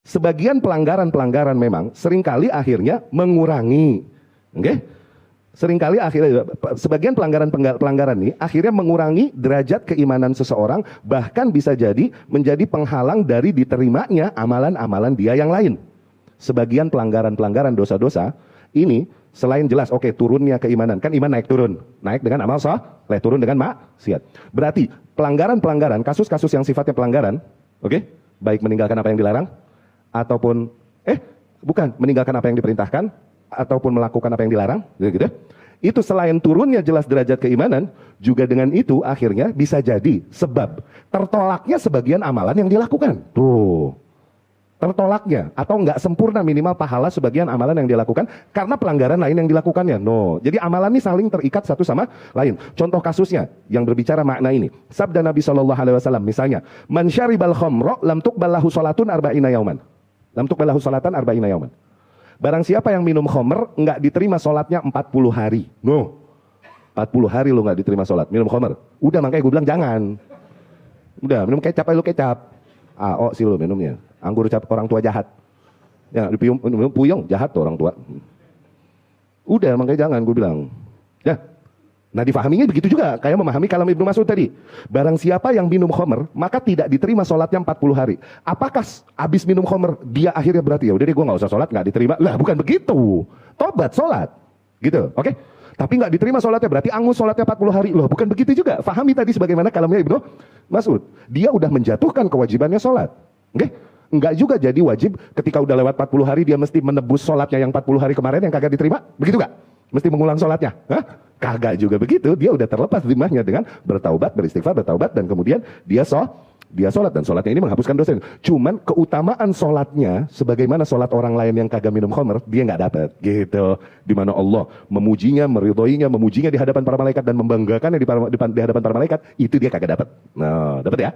sebagian pelanggaran-pelanggaran memang seringkali akhirnya mengurangi. Oke? Seringkali akhirnya sebagian pelanggaran ini akhirnya mengurangi derajat keimanan seseorang, bahkan bisa jadi menjadi penghalang dari diterimanya amalan-amalan dia yang lain. Sebagian pelanggaran-pelanggaran dosa-dosa ini selain jelas oke, turunnya keimanan, kan iman naik turun, naik dengan amal soleh, turun dengan maksiat. Berarti pelanggaran-pelanggaran, kasus-kasus yang sifatnya pelanggaran, oke, baik meninggalkan apa yang dilarang ataupun bukan meninggalkan apa yang diperintahkan ataupun melakukan apa yang dilarang, gitu. Itu selain turunnya jelas derajat keimanan, juga dengan itu akhirnya bisa jadi sebab tertolaknya sebagian amalan yang dilakukan. Tuh. Tertolaknya atau nggak sempurna minimal pahala sebagian amalan yang dilakukan karena pelanggaran lain yang dilakukannya. No. Jadi amalan ini saling terikat satu sama lain. Contoh kasusnya yang berbicara makna ini. Sabda Nabi SAW misalnya, "Man syaribal khamra lam tuqbal lahu salatun arba'ina yauman." Lam tuqbal lahu salatan arba'ina yauman. Barang siapa yang minum khamr nggak diterima salatnya 40 hari. No. 40 hari lo nggak diterima salat minum khamr. Udah makanya gue bilang jangan. Udah minum kecap aja lo kecap. Sih lo minumnya. Anggur ucap orang tua jahat. Ya, puyung jahat tuh orang tua. Udah, makanya jangan gue bilang. Ya. Nah, difahaminya begitu juga, kayak memahami kalam Ibnu Mas'ud tadi. Barang siapa yang minum khamr, maka tidak diterima sholatnya 40 hari. Apakah habis minum khamr dia akhirnya berarti ya udah deh gue nggak usah sholat, nggak diterima? Lah, bukan begitu. Tobat sholat. Gitu. Oke? Tapi nggak diterima sholatnya berarti angus sholatnya 40 hari. Loh, bukan begitu juga. Fahami tadi sebagaimana kalamnya Ibnu Mas'ud. Dia udah menjatuhkan kewajibannya sholat. Oke? Enggak juga jadi wajib ketika udah lewat 40 hari dia mesti menebus sholatnya yang 40 hari kemarin yang kagak diterima. Begitu gak? Mesti mengulang sholatnya. Hah? Kagak juga begitu. Dia udah terlepas dimahnya dengan bertaubat, beristighfar, bertaubat, dan kemudian dia sholat. Dan sholatnya ini menghapuskan dosa. Cuman keutamaan sholatnya sebagaimana sholat orang lain yang kagak minum khamr, dia nggak dapat. Gitu. Dimana Allah memujinya, meridhoinya, memujinya di hadapan para malaikat dan membanggakannya di hadapan para malaikat, itu dia kagak dapat. Nah, dapat ya?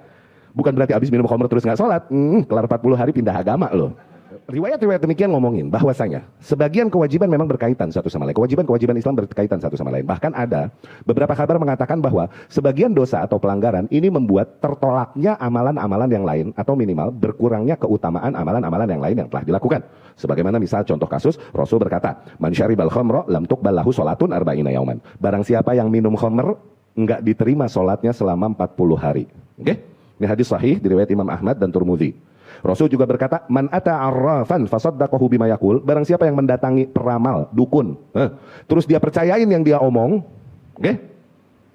Bukan berarti habis minum khamr terus nggak sholat. Kelar 40 hari pindah agama loh. Riwayat-riwayat demikian ngomongin bahwasanya sebagian kewajiban memang berkaitan satu sama lain. Kewajiban Islam berkaitan satu sama lain. Bahkan ada beberapa kabar mengatakan bahwa sebagian dosa atau pelanggaran ini membuat tertolaknya amalan-amalan yang lain atau minimal berkurangnya keutamaan amalan-amalan yang lain yang telah dilakukan. Sebagaimana misal contoh kasus Rasul berkata, "Man syaribal khamra lam tuqbal lahu salatun arba'ina yauman." Barang siapa yang minum khamr enggak diterima salatnya selama 40 hari. Oke? Ini hadis sahih diriwayat Imam Ahmad dan Tirmidzi. Rasul juga berkata, "Man ata arrafan fasaddaqahu bima yaqul." Barang siapa yang mendatangi peramal, dukun, terus dia percayain yang dia omong, oke?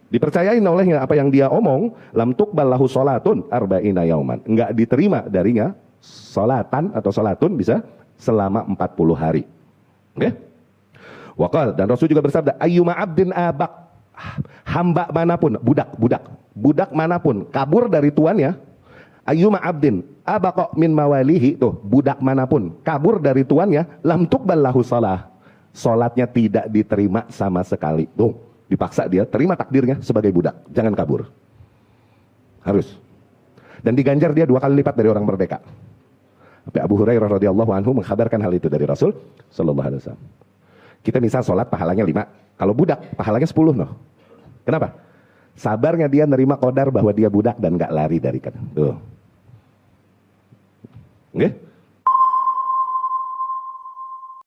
Dipercayain olehnya apa yang dia omong, lam tuqbal lahu salatun arba'ina yauman. Enggak diterima darinya salatan atau salatun bisa selama 40 hari. Oke? Waqal, dan Rasul juga bersabda, "Ayyuma 'abdin abaq." Hamba manapun, budak manapun kabur dari tuannya, ayyuma abdin abaqa min mawalihi, tuh budak manapun kabur dari tuannya, lam tuqbal lahu shalah, salatnya tidak diterima sama sekali. Tuh, dipaksa dia terima takdirnya sebagai budak, jangan kabur. Harus. Dan diganjar dia 2 kali lipat dari orang merdeka. Sampai Abu Hurairah radhiyallahu anhu mengkhabarkan hal itu dari Rasul sallallahu alaihi wasallam. Kita misal salat pahalanya 5, kalau budak pahalanya 10 noh. Kenapa? Sabarnya dia nerima qadar bahwa dia budak dan gak lari dari kan. Tuh. Oke?